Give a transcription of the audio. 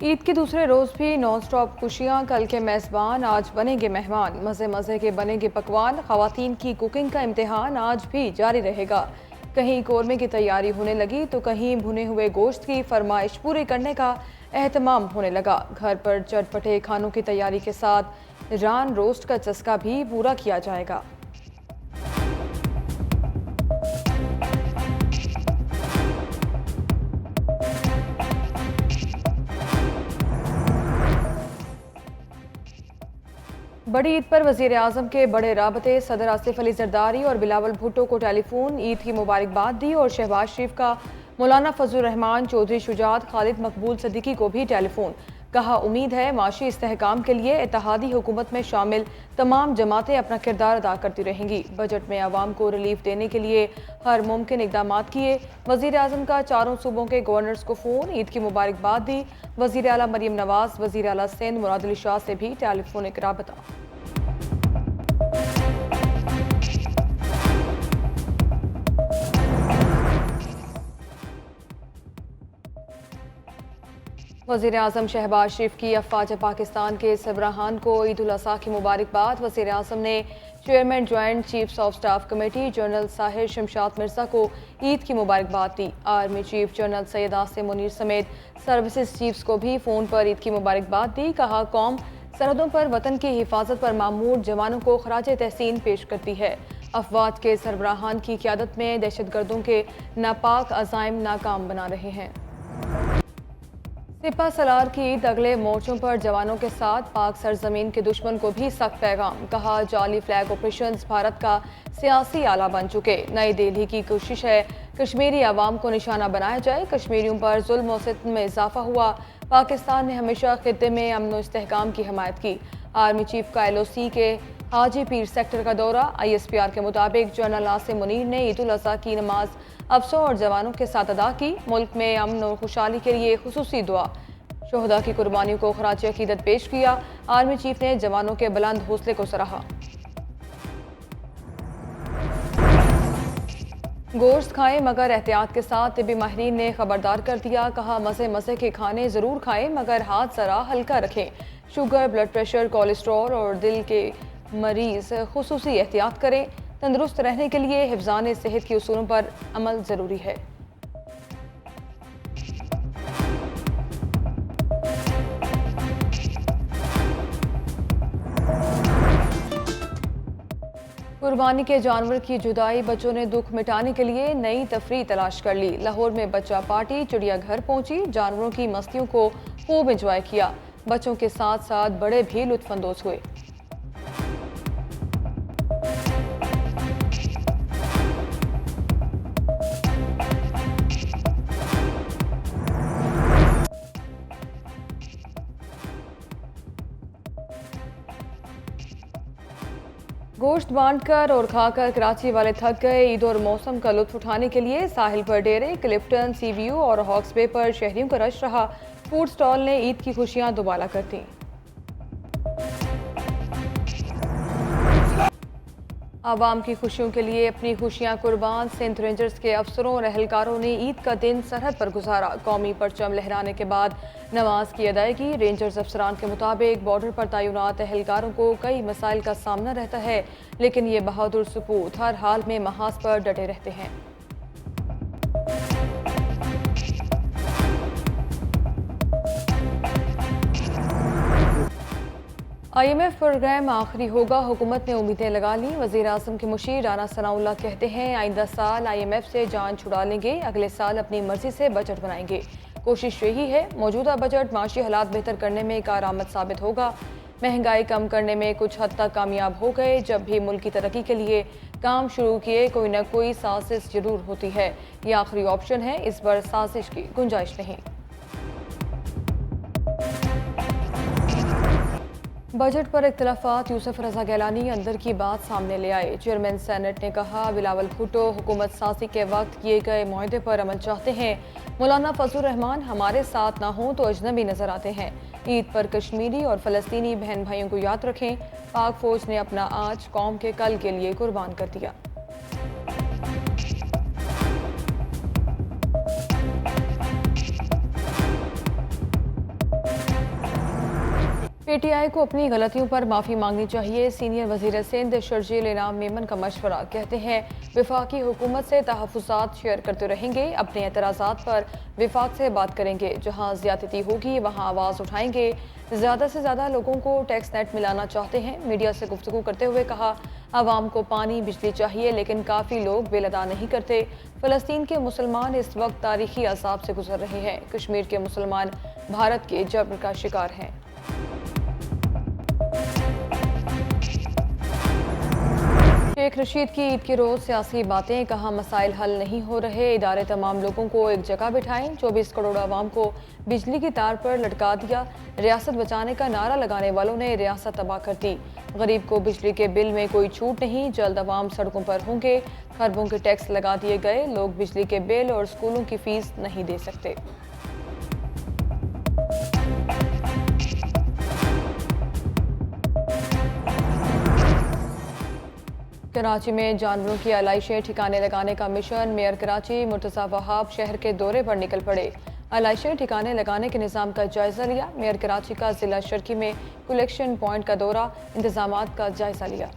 ईद के दूसरे रोज भी नॉन स्टॉप खुशियां। कल के मेजबान आज बनेंगे मेहमान। मज़े मज़े के बनेंगे पकवान। ख़वातीन की कुकिंग का इम्तिहान आज भी जारी रहेगा। कहीं कौरमे की तैयारी होने लगी तो कहीं भुने हुए गोश्त की फरमाइश पूरी करने का एहतमाम होने लगा। घर पर चटपटे खानों की तैयारी के साथ रान रोस्ट का चस्का भी पूरा किया जाएगा। बड़ी ईद पर वजीर आजम के बड़े राबते सदर आसिफ अली जरदारी और बिलावल भुट्टो को टेलीफोन ईद की मुबारकबाद दी और शहबाज शरीफ का मौलाना फजलुर रहमान, चौधरी शुजात, खालिद मकबूल सिद्दीकी को भी टेलीफोन। कहा, उम्मीद है माशी इस्तेहकाम के लिए इत्तेहादी हुकूमत में शामिल तमाम जमातें अपना किरदार अदा करती रहेंगी। बजट में आवाम को रिलीफ देने के लिए हर मुमकिन इकदाम किए। वजीर आजम का चारों सूबों के गवर्नर्स को फ़ोन, ईद की मुबारकबाद दी। वजीर आला मरीम नवाज, वजीर आला सिंध मुराद अली शाह से भी टेलीफोनिक राबता। वज़ीर आज़म शहबाज शरीफ की अफवाज पाकिस्तान के सरबराहान को ईद उल अज़हा की मुबारकबाद। वज़ीर आज़म ने chairman joint chiefs of staff committee general Sahir Shamshad Mirza को ईद की मुबारकबाद दी। Army chief general Syed Asim Munir समेत सर्विसेज चीफ्स को भी फ़ोन पर ईद की मुबारकबाद दी। कहा, कौम सरहदों पर वतन की हिफाजत पर मामूर जवानों को खराज तहसीन पेश करती है। अफवाज के सरबराहान की क़यादत में दहशतगर्दों के नापाक अज़ाइम नाकाम बना रहे हैं। सिपा सलार की ईद, अगले मोर्चों पर जवानों के साथ पाक सरजमीन के दुश्मन को भी सख्त पैगाम। कहा, जाली फ्लैग ऑपरेशन भारत का सियासी आला बन चुके। नई दिल्ली की कोशिश है कश्मीरी आवाम को निशाना बनाया जाए। कश्मीरियों पर जुल्म और सितम में इजाफा हुआ। पाकिस्तान ने हमेशा खित्ते में अमन और इस्तेहकाम की हमायत की। आर्मी चीफ का LOC के हाजी पीर सेक्टर का दौरा। ISPR के मुताबिक जनरल आसिम मुनीर ने ईद उल अज़हा की नमाज अफसरों और जवानों के साथ अदा की। मुल्क में अमन और खुशहाली के लिए खुसूसी दुआ। शोहदा की कुर्बानियों को खराज अकीदत पेश किया। आर्मी चीफ ने जवानों के बुलंद हौसले को सराहा। गोश्त खाएं मगर एहतियात के साथ। तिबी माहिरीन ने खबरदार कर दिया। कहा, मज़े मज़े के खाने ज़रूर खाएं मगर हाथ ज़रा हल्का रखें। शुगर, ब्लड प्रेशर, कोलेस्ट्रॉल और दिल के मरीज खुसूसी एहतियात करें। तंदुरुस्त रहने के लिए हिफ्ज़ान सेहत के उसूलों पर अमल ज़रूरी है। कुर्बानी के जानवर की जुदाई, बच्चों ने दुख मिटाने के लिए नई तफरीह तलाश कर ली। लाहौर में बच्चा पार्टी चिड़ियाघर पहुंची। जानवरों की मस्तियों को खूब इंजॉय किया। बच्चों के साथ साथ बड़े भी लुत्फानंदोज हुए। गोश्त बांटकर और खाकर कराची वाले थक गए। ईद और मौसम का लुत्फ उठाने के लिए साहिल पर डेरे, क्लिफ्टन, सीव्यू और हॉक्स बे पर शहरियों का रश रहा। फूड स्टॉल ने ईद की खुशियां दुबाला कर दी। आवाम की खुशियों के लिए अपनी खुशियां कुर्बान। सिंध रेंजर्स के अफसरों और एहलकारों ने ईद का दिन सरहद पर गुजारा। कौमी परचम लहराने के बाद नमाज की अदायगी। रेंजर्स अफसरान के मुताबिक बॉर्डर पर तैनात एहलकारों को कई मसाइल का सामना रहता है, लेकिन ये बहादुर सपूत हर हाल में महाज पर डटे रहते हैं। IMF प्रोग्राम आखिरी होगा, हुकूमत ने उम्मीदें लगा ली। वज़ीर आज़म के मुशीर राना सनाउल्लाह कहते हैं, आइंदा साल IMF से जान छुड़ा लेंगे। अगले साल अपनी मर्जी से बजट बनाएंगे। कोशिश यही है। मौजूदा बजट माशी हालात बेहतर करने में कारआमद साबित होगा। महंगाई कम करने में कुछ हद तक कामयाब हो गए। जब भी मुल्क की तरक्की के लिए काम शुरू किए कोई न कोई साजिश जरूर होती है। ये आखिरी ऑप्शन है, इस बार साजिश की गुंजाइश नहीं। बजट पर इख्तलाफात। यूसुफ रजा गैलानी अंदर की बात सामने ले आए। चेयरमैन सेनेट ने कहा, बिलावल भुट्टो हुकूमत साजी के वक्त किए गए मुआहदे पर अमल चाहते हैं। मौलाना फजलुर रहमान हमारे साथ ना हो तो अजनबी नजर आते हैं। ईद पर कश्मीरी और फलस्तीनी बहन भाइयों को याद रखें। पाक फौज ने अपना आज कौम के कल के लिए कुर्बान कर दिया। पीटीआई को अपनी गलतियों पर माफ़ी मांगनी चाहिए। सीनियर वजीर सिंध शर्जील इनाम मेमन का मशवरा। कहते हैं विफाकी हुकूमत से तहफ़्फ़ुज़ात शेयर करते रहेंगे, अपने एतराज़ात पर विफाक से बात करेंगे, जहाँ ज़्यादती होगी वहाँ आवाज़ उठाएंगे। ज़्यादा से ज़्यादा लोगों को टैक्स नेट मिलाना चाहते हैं। मीडिया से गुफ्तगू करते हुए कहा, आवाम को पानी बिजली चाहिए लेकिन काफ़ी लोग बिल अदा नहीं करते। फ़लस्तीन के मुसलमान इस वक्त तारीखी अज़ाब से गुजर रहे हैं। कश्मीर के मुसलमान भारत के जबर का शिकार हैं। शेख रशीद की ईद के रोज़ सियासी बातें। कहा, मसाइल हल नहीं हो रहे, इदारे तमाम लोगों को एक जगह बिठाएं। 24 करोड़ आवाम को बिजली की तार पर लटका दिया। रियासत बचाने का नारा लगाने वालों ने रियासत तबाह कर दी। गरीब को बिजली के बिल में कोई छूट नहीं, जल्द आवाम सड़कों पर होंगे। खरबों के टैक्स लगा दिए गए, लोग बिजली के बिल और स्कूलों की फीस नहीं दे सकते। कराची में जानवरों की आलाइशें ठिकाने लगाने का मिशन। मेयर कराची मुर्तज़ा वहाब शहर के दौरे पर निकल पड़े। आलाइशें ठिकाने लगाने के निज़ाम का जायजा लिया। मेयर कराची का जिला शर्की में कलेक्शन पॉइंट का दौरा, इंतजामात का जायजा लिया।